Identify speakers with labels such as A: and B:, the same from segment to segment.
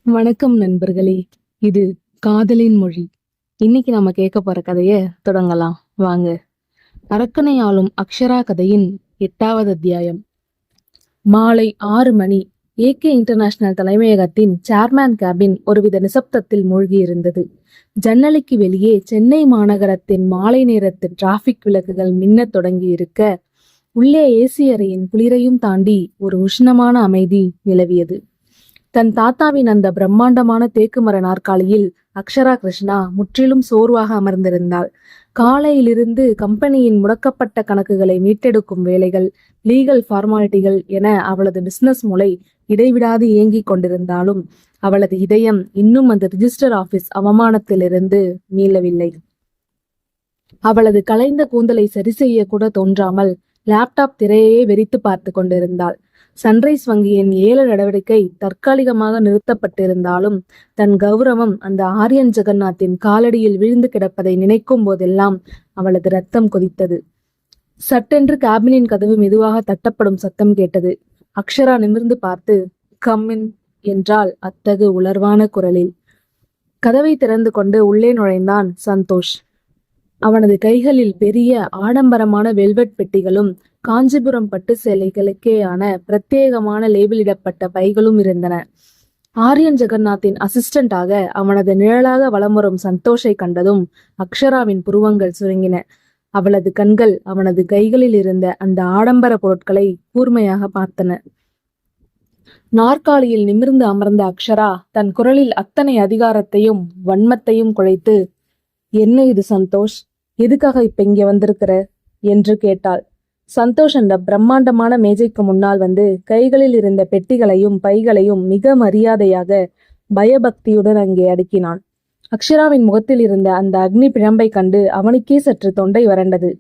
A: வணக்கம் நண்பர்களே. இது காதலின் மொழி. இன்னைக்கு நாம கேட்க போற கதைய தொடங்கலாம் வாங்க. அரக்கனை ஆளும் அக்ஷரா கதையின் 8வது அத்தியாயம். மாலை 6 மணி. ஏகே இன்டர்நேஷனல் தலைமையகத்தின் சேர்மேன் கேபின் ஒருவித நிசப்தத்தில் மூழ்கியிருந்தது. ஜன்னலுக்கு வெளியே சென்னை மாநகரத்தின் மாலை நேரத்து டிராபிக் விளக்குகள் மின்னத் தொடங்கி இருக்க, உள்ளே ஏசி அறையின் குளிரையும் தாண்டி ஒரு உஷ்ணமான அமைதி நிலவியது. தன் தாத்தாவின் அந்த பிரம்மாண்டமான தேக்குமர நாற்காலியில் அக்ஷரா கிருஷ்ணா முற்றிலும் சோர்வாக அமர்ந்திருந்தாள். காலையிலிருந்து கம்பெனியின் முடக்கப்பட்ட கணக்குகளை மீட்டெடுக்கும் வேலைகள், லீகல் ஃபார்மாலிட்டிகள் என அவளது பிசினஸ் மூளை இடைவிடாது இயங்கிக் கொண்டிருந்தாலும் அவளது இதயம் இன்னும் அந்த ரிஜிஸ்டர் ஆபீஸ் அவமானத்திலிருந்து மீளவில்லை. அவளது கலைந்த கூந்தலை சரி செய்ய கூட தோன்றாமல் லேப்டாப் திரையையே வெறித்து பார்த்து கொண்டிருந்தாள். சன்ரைஸ் வங்கியின் ஏல நடவடிக்கை தற்காலிகமாக நிறுத்தப்பட்டிருந்தாலும் தன் கௌரவம் அந்த ஆரியன் ஜெகநாத்தின் காலடியில் விழுந்து கிடப்பதை நினைக்கும் போதெல்லாம் அவளது ரத்தம் கொதித்தது. சட்டென்று கேபினின் கதவு மெதுவாக தட்டப்படும் சத்தம் கேட்டது. அக்ஷரா நிமிர்ந்து பார்த்து கம்மின் என்றால் அத்தகு உலர்வான குரலில். கதவை திறந்து கொண்டு உள்ளே நுழைந்தான் சந்தோஷ். அவனது கைகளில் பெரிய ஆடம்பரமான வெல்வெட் பெட்டிகளும் காஞ்சிபுரம் பட்டு சேலைகளுக்கேயான பிரத்யேகமான லேபிளிடப்பட்ட பைகளும் இருந்தன. ஆரியன் ஜெகநாத்தின் அசிஸ்டண்டாக அவனது நிழலாக வலம் வரும் சந்தோஷை கண்டதும் அக்ஷராவின் புருவங்கள் சுருங்கின. அவளது கண்கள் அவனது கைகளில் இருந்த அந்த ஆடம்பர பொருட்களை கூர்மையாக பார்த்தன. நாற்காலியில் நிமிர்ந்து அமர்ந்த அக்ஷரா தன் குரலில் அத்தனை அதிகாரத்தையும் வன்மத்தையும் குழைத்து, என்ன இது சந்தோஷ், எதுக்காக இப்ப இங்க வந்திருக்கிற என்று கேட்டாள். சந்தோஷ் அந்த பிரம்மாண்டமான மேஜைக்கு முன்னால் வந்து கைகளில் இருந்த பெட்டிகளையும் பைகளையும் மிக மரியாதையாக பயபக்தியுடன் அங்கே அடுக்கினான். அக்ஷராவின் முகத்தில் இருந்த அந்த அக்னி பிழம்பை கண்டு அவனுக்கே சற்று தொண்டை வறண்டது.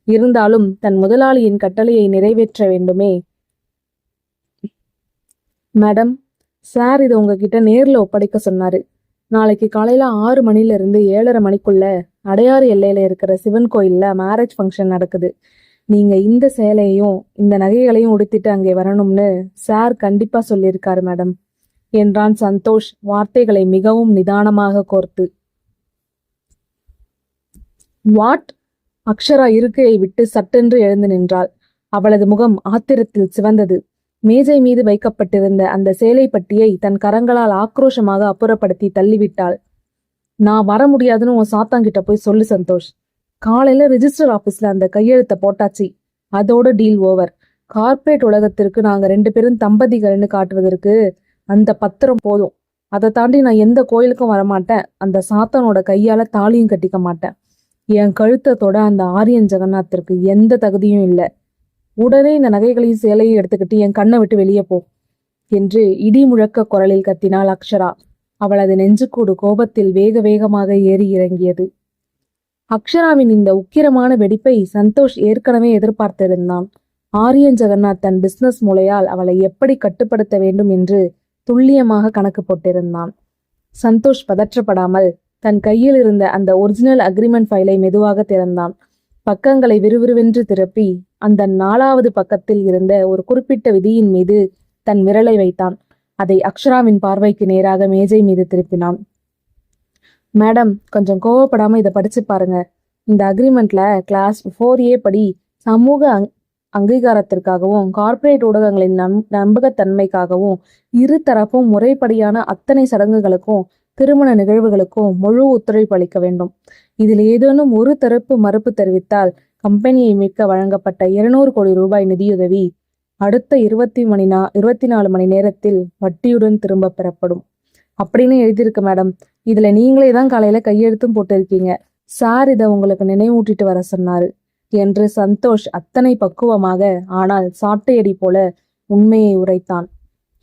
A: இருந்தாலும் தன் முதலாளியின் கட்டளையை நிறைவேற்ற வேண்டுமே. மேடம், சார் இதை உங்ககிட்ட நேர்ல ஒப்படைக்க சொன்னாரு. நாளைக்கு காலையில 6 மணிலிருந்து 7:30 மணிக்குள்ள அடையாறு எல்லையில இருக்கிற சிவன் கோயில்ல மேரேஜ் ஃபங்க்ஷன் நடக்குது. நீங்க இந்த சேலையையும் இந்த நகைகளையும் உடுத்திட்டு அங்கே வரணும்னு சார் கண்டிப்பா சொல்லியிருக்காரு மேடம் என்றான் சந்தோஷ் வார்த்தைகளை மிகவும் நிதானமாக கோர்த்து. வாட்? அக்ஷரா இருக்கையை விட்டு சட்டென்று எழுந்து நின்றாள். அவளது முகம் ஆத்திரத்தில் சிவந்தது. மேஜை மீது வைக்கப்பட்டிருந்த அந்த சேலை பட்டியை தன் கரங்களால் ஆக்ரோஷமாக அப்புறப்படுத்தி தள்ளிவிட்டாள். நான் வர முடியாதுன்னு உன் சாத்தாங்கிட்ட போய் சொல்லு சந்தோஷ். காலையில ரிஜிஸ்டர் ஆபீஸ்ல அந்த கையெழுத்தை போட்டாச்சு. அதோட டீல் ஓவர். கார்ப்பரேட் உலகத்திற்கு நாங்க 2 பேரும் தம்பதிகள்னு காட்டுவதற்கு அந்த பத்திரம் போதும். அதை தாண்டி நான் எந்த கோயிலுக்கும் வரமாட்டேன். அந்த சாத்தானோட கையால தாலியும் கட்டிக்க மாட்டேன். என் கழுத்தத்தோட அந்த ஆரியன் ஜெகநாத்திற்கு எந்த தகுதியும் இல்லை. உடனே இந்த நகைகளையும் சேலையும் எடுத்துக்கிட்டு என் கண்ணை விட்டு வெளியே போ என்று இடி முழக்க குரலில் கத்தினாள் அக்ஷரா. அவளது நெஞ்சுக்கூடு கோபத்தில் வேக வேகமாக ஏறி இறங்கியது. அக்ஷராவின் இந்த உக்கிரமான வெடிப்பை சந்தோஷ் ஏற்கனவே எதிர்பார்த்திருந்தான். ஆரியன் ஜெகநாத் தன் பிசினஸ் மூளையால் அவளை எப்படி கட்டுப்படுத்த வேண்டும் என்று துல்லியமாக கணக்கு போட்டிருந்தான். சந்தோஷ் பதற்றப்படாமல் தன் கையில் இருந்த அந்த ஒரிஜினல் அக்ரிமெண்ட் ஃபைலை மெதுவாக திறந்தான். பக்கங்களை விறுவிறுவென்று திருப்பி அந்த 4வது பக்கத்தில் இருந்த ஒரு குறிப்பிட்ட விதியின் மீது தன் விரலை வைத்தான். அதை அக்ஷராவின் பார்வைக்கு நேராக மேஜை மீது திருப்பினான். மேடம், கொஞ்சம் கோவப்படாம இதை படிச்சு பாருங்க. இந்த அக்ரிமெண்ட்ல கிளாஸ் 4A படி சமூக அங்கீகாரத்திற்காகவும் கார்ப்பரேட் ஊடகங்களின் நம்பகத்தன்மைக்காகவும் இரு தரப்பும் முறைப்படியான அத்தனை சடங்குகளுக்கும் திருமண நிகழ்வுகளுக்கும் முழு ஒத்துழைப்பு அளிக்க வேண்டும். இதில் ஏதேனும் ஒரு தரப்பு மறுப்பு தெரிவித்தால் கம்பெனியை மீட்க வழங்கப்பட்ட 200 கோடி ரூபாய் நிதியுதவி அடுத்த 24 மணி நேரத்தில் வட்டியுடன் திரும்ப பெறப்படும் அப்படின்னு எழுதியிருக்கு மேடம். இதுல நீங்களே தான் காலையில கையெழுத்தும் போட்டிருக்கீங்க. சார் இதை உங்களுக்கு நினைவூட்டிட்டு வர சொன்னாரு என்று சந்தோஷ் அத்தனை பக்குவமாக ஆனால் சாட்டையடி போல உண்மையை உரைத்தான்.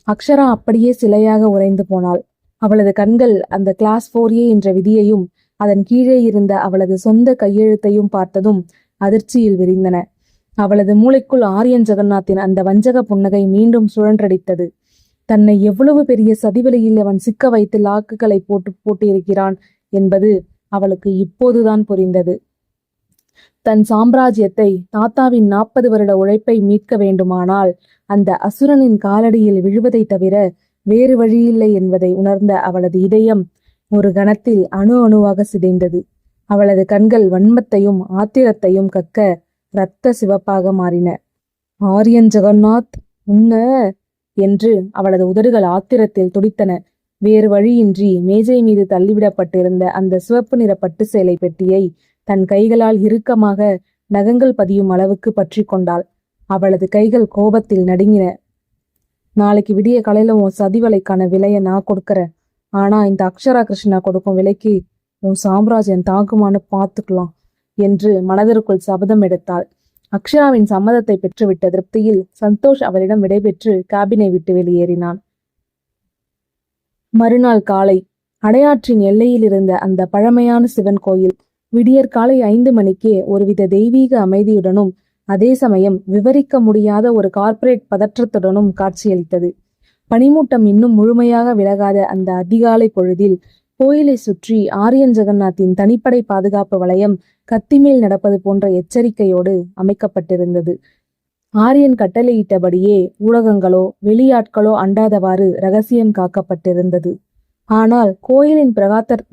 A: அக்ஷரா அப்படியே சிலையாக உறைந்து போனாள். அவளது கண்கள் அந்த கிளாஸ் 4A என்ற விதியையும் அதன் கீழே இருந்த அவளது சொந்த கையெழுத்தையும் பார்த்ததும் அதிர்ச்சியில் விரிந்தன. அவளது மூளைக்குள் ஆரியன் ஜெகநாத்தின் அந்த வஞ்சக புன்னகை மீண்டும் சுழன்றடித்தது. தன்னை எவ்வளவு பெரிய சதிவலையில் அவன் சிக்க வைத்து லாக்குகளை போட்டிருக்கிறான் என்பது அவளுக்கு இப்போதுதான் புரிந்தது. தன் சாம்ராஜ்யத்தை, தாத்தாவின் 40 வருட உழைப்பை மீட்க வேண்டுமானால் அந்த அசுரனின் காலடியில் விழுவதை தவிர வேறு வழியில்லை என்பதை உணர்ந்த அவளது இதயம் ஒரு கணத்தில் அணு அணுவாக சிதைந்தது. அவளது கண்கள் வன்மத்தையும் ஆத்திரத்தையும் கக்க இரத்த சிவப்பாக மாறின. ஆரியன் ஜெகநாத், உன்ன என்று அவளது உதடுகள் ஆத்திரத்தில் துடித்தன. வேறு வழியின்றி மேஜை மீது தள்ளிவிடப்பட்டிருந்த அந்த சிவப்பு நிற பட்டு சேலை பெட்டியை தன் கைகளால் இறுக்கமாக நகங்கள் பதியும் அளவுக்கு பற்றி கொண்டாள். அவளது கைகள் கோபத்தில் நடுங்கின. நாளைக்கு விடிய காலையில உன் சதிவலைக்கான விலையை நான் கொடுக்கறேன். ஆனா இந்த அக்ஷரா கிருஷ்ணா கொடுக்கும் விலைக்கு உன் சாம்ராஜ்யம் தாக்குமான்னு பார்த்துக்கலாம் என்று மனதிற்குள் சபதம் எடுத்தாள். அக்ஷராவின் சம்மதத்தை பெற்றுவிட்ட திருப்தியில் சந்தோஷ் அவளிடம் விடைபெற்று கேபினை விட்டு வெளியேறினான். மறுநாள் காலை அடையாற்றின் எல்லையில் இருந்த அந்த பழமையான சிவன் கோயில் விடியற்காலை 5 மணிக்கே ஒருவித தெய்வீக அமைதியுடனும் அதே சமயம் விவரிக்க முடியாத ஒரு கார்ப்பரேட் பதற்றத்துடனும் காட்சியளித்தது. பனிமூட்டம் இன்னும் முழுமையாக விலகாத அந்த அதிகாலை பொழுதில் கோயிலை சுற்றி ஆரியன் ஜெகநாத்தின் தனிப்படை பாதுகாப்பு வளையம் கத்திமேல் நடப்பது போன்ற எச்சரிக்கையோடு அமைக்கப்பட்டிருந்தது. ஆரியன் கட்டளையிட்டபடியே ஊடகங்களோ வெளியாட்களோ அண்டாதவாறு ரகசியம் காக்கப்பட்டிருந்தது. ஆனால் கோயிலின்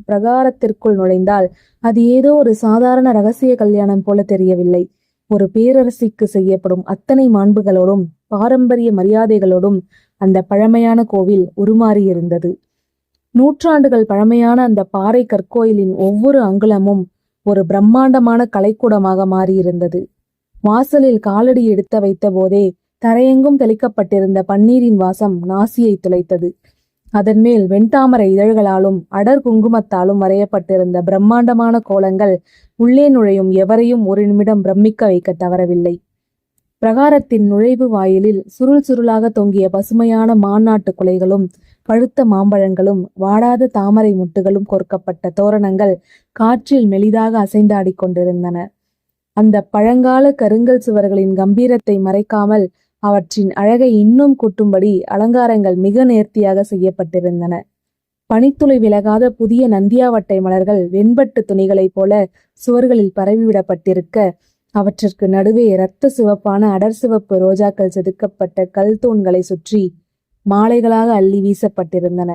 A: பிரகாரத்திற்குள் நுழைந்தால் அது ஏதோ ஒரு சாதாரண ரகசிய கல்யாணம் போல தெரியவில்லை. ஒரு பேரரசிக்கு செய்யப்படும் அத்தனை மாண்புகளோடும் பாரம்பரிய மரியாதைகளோடும் அந்த பழமையான கோவில் உருமாறியிருந்தது. நூற்றாண்டுகள் பழமையான அந்த பாறை கற்கோயிலின் ஒவ்வொரு அங்குலமும் ஒரு பிரம்மாண்டமான கலைக்கூடமாக மாறியிருந்தது. வாசலில் காலடி எடுத்த வைத்த போதே தரையெங்கும் தெளிக்கப்பட்டிருந்த பன்னீரின் வாசம் நாசியை துளைத்தது. அதன் மேல் வெண்தாமரை இதழ்களாலும் அடர் குங்குமத்தாலும் வரையப்பட்டிருந்த பிரம்மாண்டமான கோலங்கள் உள்ளே நுழையும் எவரையும் ஒரு நிமிடம் பிரமிக்க வைக்க தவறவில்லை. பிரகாரத்தின் நுழைவு வாயிலில் சுருள் சுருளாக தொங்கிய பசுமையான மாநாட்டு குலைகளும் பழுத்த மாம்பழங்களும் வாடாத தாமரை முட்டுகளும் கோர்க்கப்பட்ட தோரணங்கள் காற்றில் மெலிதாக அசைந்தாடி கொண்டிருந்தன. அந்த பழங்கால கருங்கல் சுவர்களின் கம்பீரத்தை மறைக்காமல் அவற்றின் அழகை இன்னும் கூட்டும்படி அலங்காரங்கள் மிக நேர்த்தியாக செய்யப்பட்டிருந்தன. பனித்துளி விலகாத புதிய நந்தியாவட்டை மலர்கள் வெண்பட்டு துணிகளைப் போல சுவர்களில் பரவிவிடப்பட்டிருக்க, அவற்றிற்கு நடுவே இரத்த சிவப்பான அடர் சிவப்பு ரோஜாக்கள் செதுக்கப்பட்ட கல் தூண்களை சுற்றி மாலைகளாக அள்ளி வீசப்பட்டிருந்தன.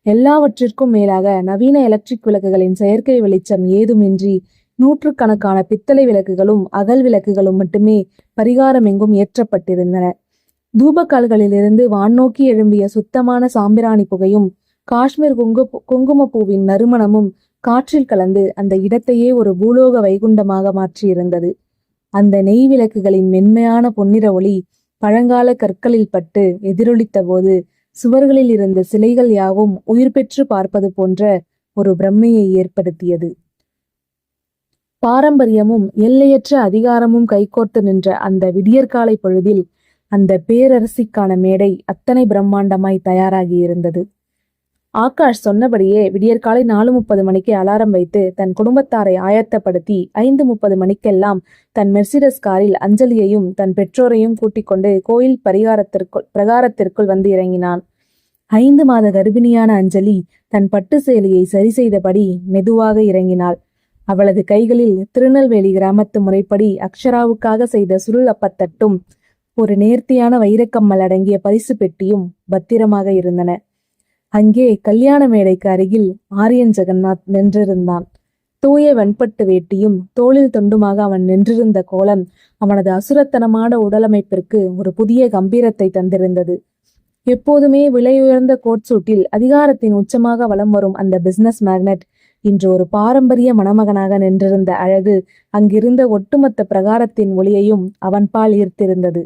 A: எல்லாவற்றிற்கும் மேலாக நவீன எலக்ட்ரிக் விளக்குகளின் செயற்கை வெளிச்சம் ஏதுமின்றி நூற்றுக்கணக்கான பித்தளை விளக்குகளும் அகல் விளக்குகளும் மட்டுமே பரிகாரம் எங்கும் ஏற்றப்பட்டிருந்தன. தூபக்கால்களிலிருந்து வானோக்கி எழும்பிய சுத்தமான சாம்பிராணி புகையும் காஷ்மீர் குங்குமப்பூவின் நறுமணமும் காற்றில் கலந்து அந்த இடத்தையே ஒரு பூலோக வைகுண்டமாக மாற்றியிருந்தது. அந்த நெய் விளக்குகளின் மென்மையான பொன்னிற ஒளி பழங்கால கற்களில் பட்டு எதிரொலித்த போது சுவர்களில் இருந்த சிலைகள் யாவும் உயிர் பெற்று பார்ப்பது போன்ற ஒரு பிரம்மையை ஏற்படுத்தியது. பாரம்பரியமும் எல்லையற்ற அதிகாரமும் கைகோர்த்து நின்ற அந்த விடியற்காலை பொழுதில் அந்த பேரரசிக்கான மேடை அத்தனை பிரம்மாண்டமாய் தயாராகி இருந்தது. ஆகாஷ் சொன்னபடியே விடியற்காலை 4:30 மணிக்கு அலாரம் வைத்து தன் குடும்பத்தாரை ஆயத்தப்படுத்தி 5:30 மணிக்கெல்லாம் தன் மெர்சிடஸ் காரில் அஞ்சலியையும் தன் பெற்றோரையும் கூட்டிக் கொண்டு கோயில் பிரகாரத்திற்குள் வந்து இறங்கினான். 5 மாத கர்ப்பிணியான அஞ்சலி தன் பட்டு சேலையை சரி செய்தபடி மெதுவாக இறங்கினாள். அவளது கைகளில் திருநெல்வேலி கிராமத்து முறைப்படி அக்ஷராவுக்காக செய்த சுருள் அப்பத்தட்டும் ஒரு நேர்த்தியான வைரக்கம்மல் அடங்கிய பரிசு பெட்டியும் பத்திரமாக இருந்தன. அங்கே கல்யாண மேடைக்கு அருகில் ஆரியன் ஜெகநாத் நின்றிருந்தான். தூய வெண்பட்டு வேட்டியும் தோளில் தொண்டுமாக அவன் நின்றிருந்த கோலம் அவனது அசுரத்தனமான உடலமைப்பிற்கு ஒரு புதிய கம்பீரத்தை தந்திருந்தது. எப்போதுமே விலையுயர்ந்த கோட் சூட்டில் அதிகாரத்தின் உச்சமாக வலம் வரும் அந்த பிசினஸ் மேக்னட் இன்று ஒரு பாரம்பரிய மணமகனாக நின்றிருந்த அழகு அங்கிருந்த ஒட்டுமொத்த பிரகாரத்தின் ஒளியையும் அவன்பால் ஈர்த்திருந்தது.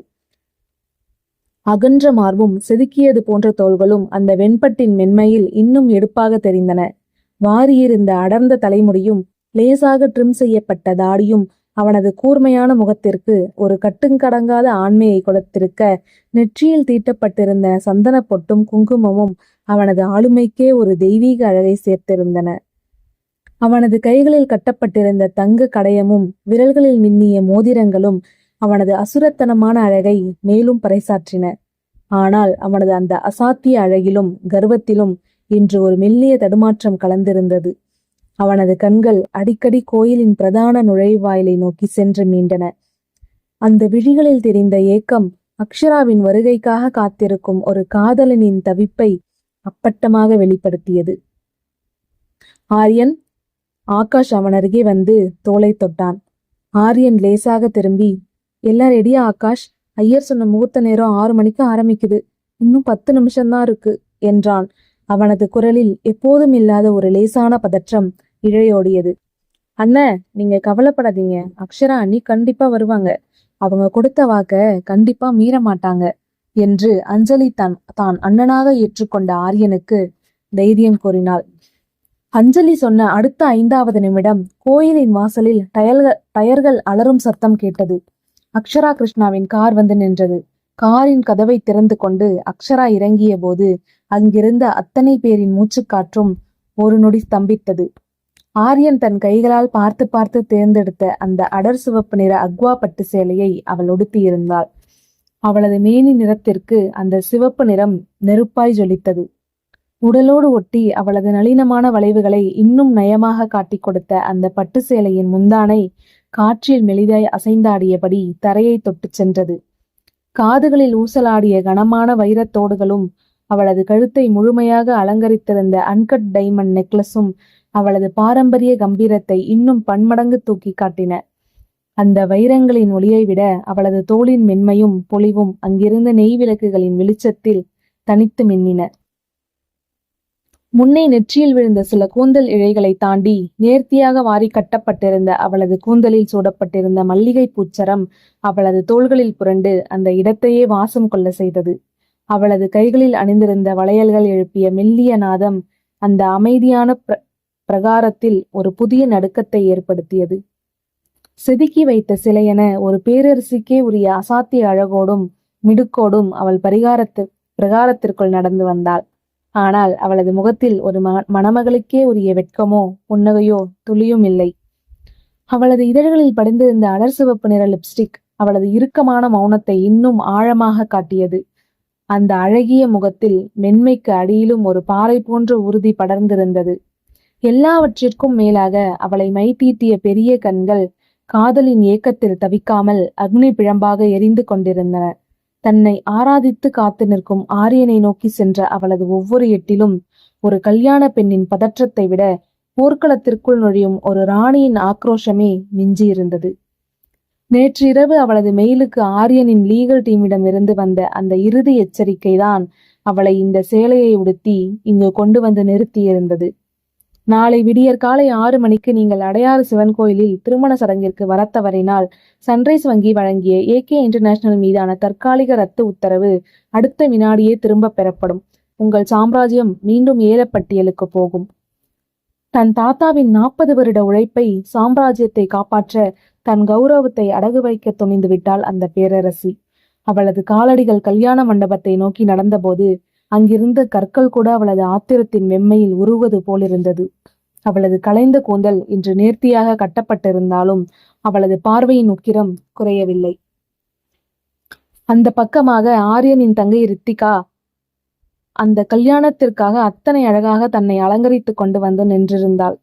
A: அகன்ற மார்பும் செதுக்கியது போன்ற தோள்களும் அந்த வெண்பட்டின் மென்மையில் இன்னும் எடுப்பாக தெரிந்தன. வாரியிருந்த அடர்ந்த தலைமுடியும் லேசாக ட்ரிம் செய்யப்பட்ட தாடியும் அவனது கூர்மையான முகத்திற்கு ஒரு கட்டுங்கடங்காத ஆண்மையை கொடுத்திருக்க, நெற்றியில் தீட்டப்பட்டிருந்த சந்தன பொட்டும் குங்குமமும் அவனது ஆளுமைக்கே ஒரு தெய்வீக அழகை சேர்த்திருந்தன. அவனது கைகளில் கட்டப்பட்டிருந்த தங்க கடையமும் விரல்களில் மின்னிய மோதிரங்களும் அவனது அசுரத்தனமான அழகை மேலும் பறைசாற்றின. ஆனால் அவனது அந்த அசாத்திய அழகிலும் கர்வத்திலும் இன்று ஒரு மெல்லிய தடுமாற்றம் கலந்திருந்தது. அவனது கண்கள் அடிக்கடி கோயிலின் பிரதான நுழைவாயிலை நோக்கி சென்று மீண்டன. அந்த விழிகளில் தெரிந்த ஏக்கம் அக்ஷராவின் வருகைக்காக காத்திருக்கும் ஒரு காதலனின் தவிப்பை அப்பட்டமாக வெளிப்படுத்தியது. ஆரியன்! ஆகாஷ் அவன் அருகே வந்து தோளை தொட்டான். ஆரியன் லேசாக திரும்பி, எல்லாம் ரெடியா ஆகாஷ்? ஐயர் சொன்ன முகூர்த்த நேரம் 6 மணிக்கு ஆரம்பிக்குது, இன்னும் 10 நிமிஷம்தான் இருக்கு என்றான். அவனது குரலில் எப்போதும் இல்லாத ஒரு லேசான பதற்றம் இழையோடியது. அண்ணே, நீங்க கவலைப்படாதீங்க, அக்ஷரா அண்ணி கண்டிப்பா வருவாங்க, அவங்க கொடுத்த வாக்க கண்டிப்பா மீற மாட்டாங்க என்று அஞ்சலி தான் அண்ணனாக ஏற்றுக்கொண்ட ஆரியனுக்கு தைரியம் கூறினாள். அஞ்சலி சொன்ன அடுத்த 5வது நிமிடம் கோயிலின் வாசலில் டயர்கள் அலறும் சத்தம் கேட்டது. அக்ஷரா கிருஷ்ணாவின் கார் வந்து நின்றது. காரின் கதவை திறந்து கொண்டு அக்ஷரா இறங்கிய போது அங்கிருந்த அத்தனை பேரின் மூச்சுக்காற்றும் ஒரு நொடி ஸ்தம்பித்தது. ஆரியன் தன் கைகளால் பார்த்து பார்த்து தேர்ந்தெடுத்த அந்த அடர் சிவப்பு நிற அக்வா பட்டு சேலையை அவள் உடுத்தியிருந்தாள். அவளது மேனி நிறத்திற்கு அந்த சிவப்பு நிறம் நெருப்பாய் ஜொலித்தது. உடலோடு ஒட்டி அவளது நளினமான வளைவுகளை இன்னும் நயமாக காட்டிக் கொடுத்த அந்த பட்டு சேலையின் முந்தானை காற்றில் மெலிதாய் அசைந்தாடியபடி தரையை தொட்டு சென்றது. காதுகளில் ஊசலாடிய கனமான வைரத்தோடுகளும் அவளது கழுத்தை முழுமையாக அலங்கரித்திருந்த அன்கட் டைமண்ட் நெக்லஸும் அவளது பாரம்பரிய கம்பீரத்தை இன்னும் பன்மடங்கு தூக்கி காட்டின. அந்த வைரங்களின் ஒளியை விட அவளது தோளின் மென்மையும் பொலிவும் அங்கிருந்த நெய் விளக்குகளின் வெளிச்சத்தில் தனித்து மின்னின. முன்னே நெற்றியில் விழுந்த சில கூந்தல் இழைகளை தாண்டி நேர்த்தியாக வாரி கட்டப்பட்டிருந்த அவளது கூந்தலில் சூடப்பட்டிருந்த மல்லிகை பூச்சரம் அவளது தோள்களில் புரண்டு அந்த இடத்தையே வாசம் கொள்ள செய்தது. அவளது கைகளில் அணிந்திருந்த வளையல்கள் எழுப்பிய மெல்லிய நாதம் அந்த அமைதியான பிரகாரத்தில் ஒரு புதிய நடுக்கத்தை ஏற்படுத்தியது. செதுக்கி வைத்த சிலையென ஒரு பேரரசிக்கே உரிய அசாத்திய அழகோடும் மிடுக்கோடும் அவள் பிரகாரத்திற்குள் நடந்து வந்தாள். ஆனால் அவளது முகத்தில் ஒரு மணமகளுக்கே உரிய வெட்கமோ புன்னகையோ துளியும் இல்லை. அவளது இதழ்களில் படிந்திருந்த அடர் சிவப்பு நிற லிப்ஸ்டிக் அவளது இறுக்கமான மௌனத்தை இன்னும் ஆழமாக காட்டியது. அந்த அழகிய முகத்தில் மென்மைக்கு அடியிலும் ஒரு பாறை போன்ற உறுதி படர்ந்திருந்தது. எல்லாவற்றிற்கும் மேலாக அவளை மைதீட்டிய பெரிய கண்கள் காதலின் ஏக்கத்தில் தவிக்காமல் அக்னி பிழம்பாக எரிந்து கொண்டிருந்தன. தன்னை ஆராதித்து காத்து நிற்கும் ஆரியனை நோக்கி சென்ற அவளது ஒவ்வொரு எட்டிலும் ஒரு கல்யாண பெண்ணின் பதற்றத்தை விட போர்க்களத்திற்குள் நுழையும் ஒரு ராணியின் ஆக்ரோஷமே மிஞ்சியிருந்தது. நேற்று இரவு அவளது மெயிலுக்கு ஆரியனின் லீகல் டீமிடம் இருந்து வந்த அந்த இறுதி எச்சரிக்கை தான் அவளை இந்த சேலையை உடுத்தி இங்கு கொண்டு வந்து நிறுத்தியிருந்தது. நாளை விடியற் காலை 6 மணிக்கு நீங்கள் அடையாறு சிவன் கோயிலில் திருமண சடங்கிற்கு வர தவறினால் சன்ரைஸ் வங்கி வழங்கிய AK இன்டர்நேஷனல் மீதான தற்காலிக ரத்து உத்தரவு அடுத்த வினாடியே திரும்ப பெறப்படும். உங்கள் சாம்ராஜ்யம் மீண்டும் ஏலப்பட்டியலுக்கு போகும். தன் தாத்தாவின் 40 வருட உழைப்பை, சாம்ராஜ்யத்தை காப்பாற்ற தன் கௌரவத்தை அடகு வைக்க துணிந்து விட்டாள் அந்த பேரரசி. அவளது காலடிகள் கல்யாண மண்டபத்தை நோக்கி நடந்தபோது அங்கிருந்த கற்கள் கூட அவளது ஆத்திரத்தின் வெம்மையில் உருவது போலிருந்தது. அவளது கலைந்த கூந்தல் இன்று நேர்த்தியாக கட்டப்பட்டிருந்தாலும் அவளது பார்வையின் உக்கிரம் குறையவில்லை. அந்த பக்கமாக ஆரியனின் தங்கை ரித்திகா அந்த கல்யாணத்திற்காக அத்தனை அழகாக தன்னை அலங்கரித்து கொண்டு வந்து நின்றிருந்தாள்.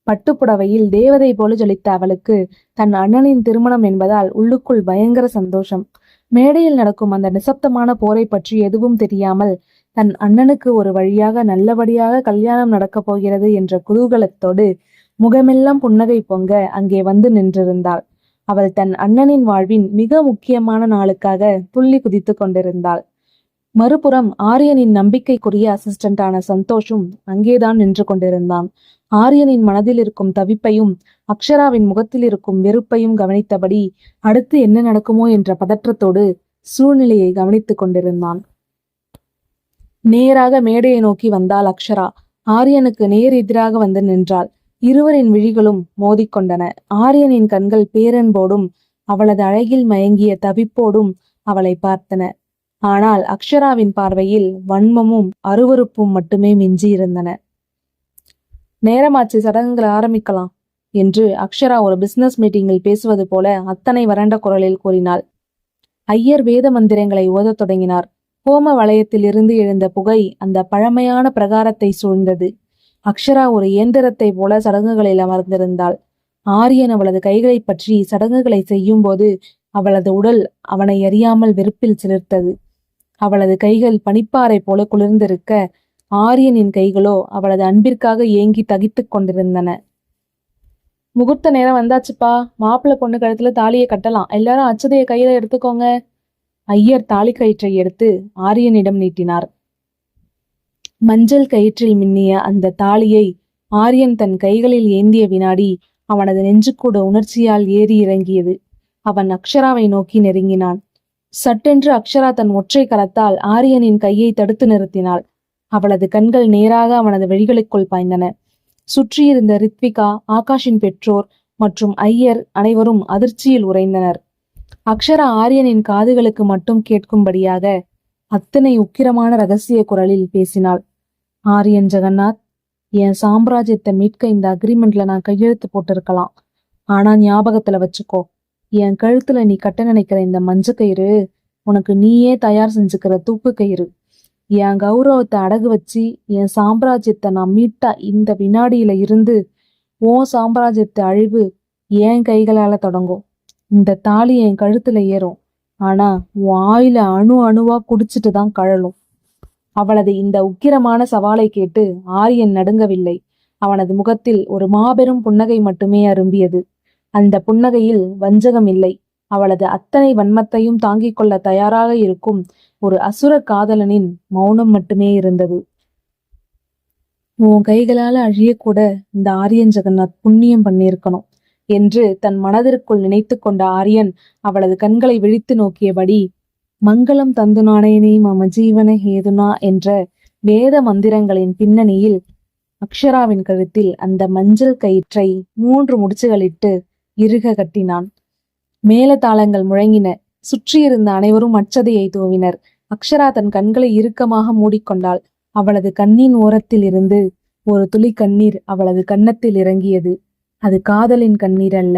A: பட்டுப்புடவையில் தேவதை போல ஜொலித்த அவளுக்கு தன் அண்ணனின் திருமணம் என்பதால் உள்ளுக்குள் பயங்கர சந்தோஷம். மேடையில் நடக்கும் அந்த நிசப்தமான போரை பற்றி எதுவும் தெரியாமல் தன் அண்ணனுக்கு ஒரு வழியாக நல்லபடியாக கல்யாணம் நடக்கப் போகிறது என்ற குதூகலத்தோடு முகமெல்லாம் புன்னகை பொங்க அங்கே வந்து நின்றிருந்தாள். அவள் தன் அண்ணனின் வாழ்வின் மிக முக்கியமான நாளுக்காக துள்ளி குதித்து கொண்டிருந்தாள். மறுபுறம் ஆரியனின் நம்பிக்கைக்குரிய அசிஸ்டண்டான சந்தோஷும் அங்கேதான் நின்று கொண்டிருந்தான். ஆரியனின் மனதில் இருக்கும் தவிப்பையும் அக்ஷராவின் முகத்தில் இருக்கும் வெறுப்பையும் கவனித்தபடி அடுத்து என்ன நடக்குமோ என்ற பதற்றத்தோடு சூழ்நிலையை கவனித்துக் கொண்டிருந்தான். நேராக மேடையை நோக்கி வந்தாள் அக்ஷரா. ஆரியனுக்கு நேர் எதிராக வந்து நின்றாள். இருவரின் விழிகளும் மோதிக்கொண்டன. ஆரியனின் கண்கள் பேரன்போடும் அவளது அழகில் மயங்கிய தவிப்போடும் அவளை பார்த்தன. ஆனால் அக்ஷராவின் பார்வையில் வன்மமும் அருவருப்பும் மட்டுமே மிஞ்சியிருந்தன. நேரமாச்சு, சடங்குகளை ஆரம்பிக்கலாம் என்று அக்ஷரா ஒரு பிசினஸ் மீட்டிங்கில் பேசுவது போல அத்தனை வறண்ட குரலில் கூறினாள். ஐயர் வேத மந்திரங்களை ஓதத் தொடங்கினார். ஹோம வளையத்தில் இருந்து எழுந்த புகை அந்த பழமையான பிரகாரத்தை சூழ்ந்தது. அக்ஷரா ஒரு இயந்திரத்தை போல சடங்குகளில் அமர்ந்திருந்தாள். ஆரியன் அவளது கைகளை பற்றி சடங்குகளை செய்யும் போது அவளது உடல் அவனை அறியாமல் வெறுப்பில் சிலிர்த்தது. அவளது கைகள் பனிப்பாறை போல குளிர்ந்திருக்க, ஆரியனின் கைகளோ அவளது அன்பிற்காக ஏங்கி தகித்துக் கொண்டிருந்தன. முகூர்த்த நேரம் வந்தாச்சுப்பா, மாப்பிள்ளை பொண்ணு கழுத்துல தாலியை கட்டலாம், எல்லாரும் அச்சதைய கையில எடுத்துக்கோங்க. ஐயர் தாலி கயிற்றை எடுத்து ஆரியனிடம் நீட்டினார். மஞ்சள் கயிற்றில் மின்னிய அந்த தாலியை ஆரியன் தன் கைகளில் ஏந்திய வினாடி அவனது நெஞ்சுக்கூட உணர்ச்சியால் ஏறி இறங்கியது. அவன் அக்ஷராவை நோக்கி நெருங்கினான். சட்டென்று அக்ஷரா தன் ஒற்றை கரத்தால் ஆரியனின் கையை தடுத்து நிறுத்தினாள். அவளது கண்கள் நேராக அவனது வழிகளுக்குள் பாய்ந்தன. சுற்றியிருந்த ரித்விகா, ஆகாஷின் பெற்றோர் மற்றும் ஐயர் அனைவரும் அதிர்ச்சியில் உறைந்தனர். அக்ஷரா ஆரியனின் காதுகளுக்கு மட்டும் கேட்கும்படியாக அத்தனை உக்கிரமான ரகசிய குரலில் பேசினாள். ஆரியன் ஜெகநாத், என் சாம்ராஜ்யத்தை மீட்க இந்த அக்ரிமெண்ட்ல நான் கையெழுத்து போட்டிருக்கலாம். ஆனா ஞாபகத்துல வச்சுக்கோ, என் கழுத்துல நீ கட்ட நினைக்கிற இந்த மஞ்ச கயிறு உனக்கு நீயே தயார் செஞ்சுக்கிற தூக்கு கயிறு. என் கௌரவத்தை அடகு வச்சு என் சாம்ராஜ்யத்தை நான் மீட்டா இந்த வினாடியில இருந்து உன் சாம்ராஜ்யத்தை அழிவு என் கைகளால தொடங்கும். இந்த தாலி என் கழுத்துல ஏறும், ஆனா உன் ஆயில அணு அணுவா குடிச்சிட்டு தான் கழலும். அவளது இந்த உக்கிரமான சவாலை கேட்டு ஆரியன் நடுங்கவில்லை. அவனது முகத்தில் ஒரு மாபெரும் புன்னகை மட்டுமே அரும்பியது. அந்த புன்னகையில் வஞ்சகம் இல்லை. அவளது அத்தனை வன்மத்தையும் தாங்கிக் கொள்ள தயாராக இருக்கும் ஒரு அசுர காதலனின் மௌனம் மட்டுமே இருந்தது. உன் கைகளால அழியக்கூட இந்த ஆரியன் ஜெகநாத் புண்ணியம் பண்ணியிருக்கணும் என்று தன் மனதிற்குள் நினைத்து கொண்ட ஆரியன் அவளது கண்களை விழித்து நோக்கியபடி, மங்களம் தந்து நாணயனே மம ஜீவன ஹேதுனா என்ற வேத மந்திரங்களின் பின்னணியில் அக்ஷராவின் கழுத்தில் அந்த மஞ்சள் கயிற்றை 3 முடிச்சுகளிட்டு இறுக கட்டினான். மேலதாளங்கள் முழங்கின. சுற்றியிருந்த அனைவரும் அச்சதையை தூவினர். அக்ஷரா தன் கண்களை இறுக்கமாக மூடிக்கொண்டாள். அவளது கண்ணின் ஓரத்தில் இருந்து ஒரு துளி கண்ணீர் அவளது கன்னத்தில் இறங்கியது. அது காதலின் கண்ணீர் அல்ல,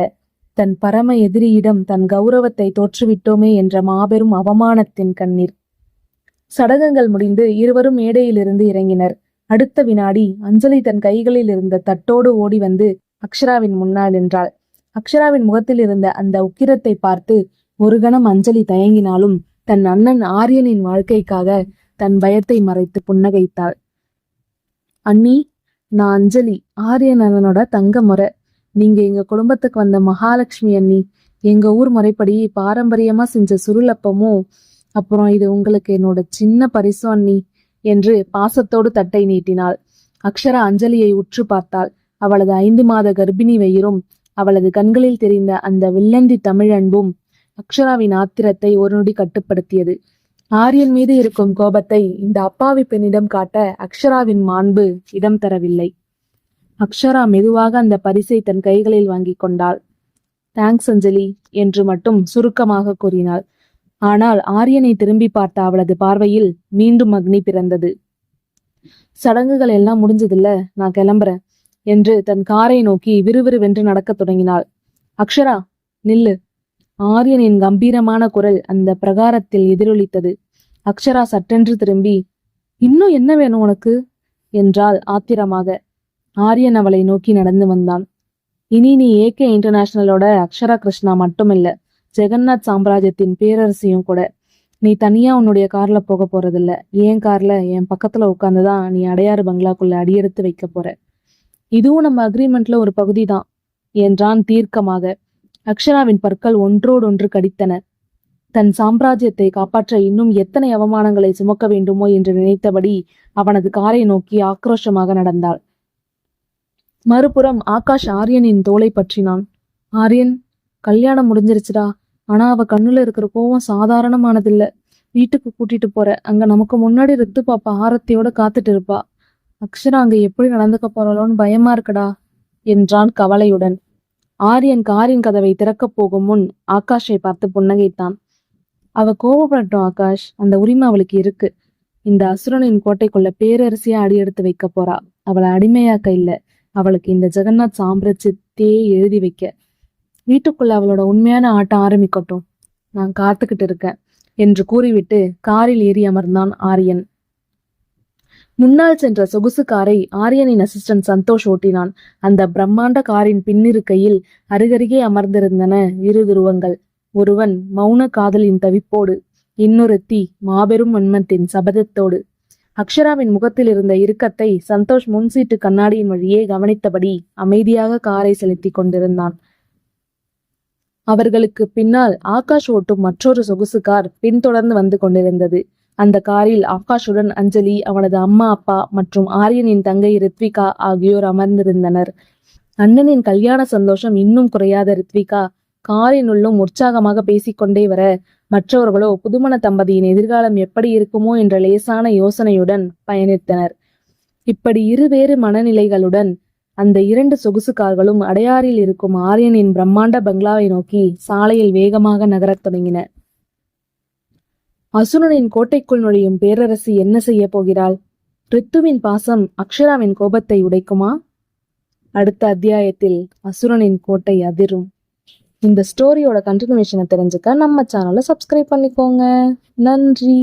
A: தன் பரம எதிரியிடம் தன் கௌரவத்தை தோற்றுவிட்டோமே என்ற மாபெரும் அவமானத்தின் கண்ணீர். சடங்குகள் முடிந்து இருவரும் மேடையிலிருந்து இறங்கினர். அடுத்த வினாடி அஞ்சலி தன் கைகளில் இருந்த தட்டோடு ஓடி வந்து அக்ஷராவின் முன்னால் நின்றாள். அக்ஷராவின் முகத்தில் இருந்த அந்த உக்கிரத்தை பார்த்து ஒரு கணம் அஞ்சலி தயங்கினாலும் தன் அண்ணன் ஆரியனின் வாழ்க்கைக்காக தன் பயத்தை மறைத்து புன்னகைத்தாள். அண்ணி, நான் அஞ்சலி, ஆரியன் அண்ணனோட தங்க முறை. நீங்க எங்க குடும்பத்துக்கு வந்த மகாலட்சுமி அண்ணி. எங்க ஊர் முறைப்படி பாரம்பரியமா செஞ்ச சுருளப்பமும், அப்புறம் இது உங்களுக்கு என்னோட சின்ன பரிசு அண்ணி என்று பாசத்தோடு தட்டை நீட்டினாள். அக்ஷரா அஞ்சலியை உற்று பார்த்தாள். அவளது 5 மாத கர்ப்பிணி வயிறும் அவளது கண்களில் தெரிந்த அந்த வில்லந்தி தமிழ் அன்பும் அக்ஷராவின் ஆத்திரத்தை ஒரு நொடி கட்டுப்படுத்தியது. ஆரியன் மீது இருக்கும் கோபத்தை இந்த அப்பாவி பெண்ணிடம் காட்ட அக்ஷராவின் மாண்பு இடம் தரவில்லை. அக்ஷரா மெதுவாக அந்த பரிசை தன் கைகளில் வாங்கி கொண்டாள். தேங்க்ஸ் அஞ்சலி என்று மட்டும் சுருக்கமாக கூறினாள். ஆனால் ஆரியனை திரும்பி பார்த்த அவளது பார்வையில் மீண்டும் அக்னி பிறந்தது. சடங்குகள் எல்லாம் முடிஞ்சதில்ல, நான் கிளம்புறேன் என்று தன் காரை நோக்கி விறுவிறுவென்று நடக்கத் தொடங்கினாள். அக்ஷரா, நில்லு! ஆரியனின் கம்பீரமான குரல் அந்த பிரகாரத்தில் எதிரொலித்தது. அக்ஷரா சட்டென்று திரும்பி, இன்னும் என்ன வேணும் உனக்கு என்றாள் ஆத்திரமாக. ஆரியன் அவளை நோக்கி நடந்து வந்தான். இனி நீ ஏகே இன்டர்நேஷனலோட அக்ஷரா கிருஷ்ணா மட்டுமில்ல, ஜெகநாத் சாம்ராஜ்யத்தின் பேரரசியும் கூட. நீ தனியா உன்னுடைய கார்ல போக போறதில்ல, என் கார்ல என் பக்கத்துல உட்காந்துதான் நீ அடையாறு பங்களாக்குள்ள அடியெடுத்து வைக்க போற. இதுவும் நம்ம அக்ரிமெண்ட்ல ஒரு பகுதி தான் என்றான் தீர்க்கமாக. அக்ஷராவின் பற்கள் ஒன்றோடொன்று கடித்தன. தன் சாம்ராஜ்யத்தை காப்பாற்ற இன்னும் எத்தனை அவமானங்களை சுமக்க வேண்டுமோ என்று நினைத்தபடி அவனது காரை நோக்கி ஆக்ரோஷமாக நடந்தாள். மறுபுறம் ஆகாஷ் ஆரியனின் தோளை பற்றினான். ஆரியன், கல்யாணம் முடிஞ்சிருச்சுடா, ஆனா அவ கண்ணுல இருக்கிற கோவம் சாதாரணமானதில்ல. வீட்டுக்கு கூட்டிட்டு போற, அங்க நமக்கு முன்னாடி ரித்து பாப்பா ஆரத்தியோட காத்துட்டு இருப்பா. அக்ஷரா அங்க எப்படி நடந்துக்க போறாளோன்னு பயமா இருக்குடா என்றான் கவலையுடன். ஆரியன் காரின் கதவை திறக்கப் போகும் முன் ஆகாஷை பார்த்து புன்னகைத்தான். அவ கோவப்படட்டும் ஆகாஷ், அந்த உரிமை அவளுக்கு இருக்கு. இந்த அசுரனின் கோட்டைக்குள்ள பேரரசியா அடியெடுத்து வைக்க போறா. அவளை அடிமையாக்க இல்ல, அவளுக்கு இந்த ஜெகநாத் சாம்ராஜ்யத்தையே எழுதி வைக்க. வீட்டுக்குள்ள அவளோட உண்மையான ஆட்டம் ஆரம்பிக்கட்டும், நான் காத்துக்கிட்டு இருக்கேன் என்று கூறிவிட்டு காரில் ஏறி அமர்ந்தான் ஆரியன். முன்னால் சென்ற சொகுசு காரை ஆரியனின் அசிஸ்டன்ட் சந்தோஷ் ஓட்டினான். அந்த பிரம்மாண்ட காரின் பின்னிருக்கையில் அருகருகே அமர்ந்திருந்தன 2 துருவங்கள். ஒருவன் மௌன காதலின் தவிப்போடு, இன்னொருத்தி மாபெரும் வன்மத்தின் சபதத்தோடு. அக்ஷராவின் முகத்தில் இருந்த இறுக்கத்தை சந்தோஷ் முன்சீட்டு கண்ணாடியின் வழியே கவனித்தபடி அமைதியாக காரை செலுத்திக் கொண்டிருந்தான். அவர்களுக்கு பின்னால் ஆகாஷ் ஓட்டும் மற்றொரு சொகுசு கார் பின்தொடர்ந்து வந்து கொண்டிருந்தது. அந்த காரில் ஆகாஷுடன் அஞ்சலி, அவனது அம்மா அப்பா மற்றும் ஆரியனின் தங்கை ரித்விகா ஆகியோர் அமர்ந்திருந்தனர். அண்ணனின் கல்யாண சந்தோஷம் இன்னும் குறையாத ரித்விகா காரினுள்ளும் உற்சாகமாக பேசிக்கொண்டே வர, மற்றவர்களோ புதுமண தம்பதியின் எதிர்காலம் எப்படி இருக்குமோ என்ற லேசான யோசனையுடன் பயணித்தனர். இப்படி இருவேறு மனநிலைகளுடன் அந்த 2 சொகுசு கார்களும் அடையாறில் இருக்கும் ஆரியனின் பிரம்மாண்ட பங்களாவை நோக்கி சாலையில் வேகமாக நகரத் தொடங்கின. அசுரனின் கோட்டைக்குள் நுழையும் பேரரசி என்ன செய்ய போகிறாள்? ரித்துவின் பாசம் அக்ஷராவின் கோபத்தை உடைக்குமா? அடுத்த அத்தியாயத்தில் அசுரனின் கோட்டை அதிரும். இந்த ஸ்டோரியோட கண்டினியூஷனை தெரிஞ்சுக்க நம்ம சேனலை சப்ஸ்கிரைப் பண்ணிக்கோங்க. நன்றி.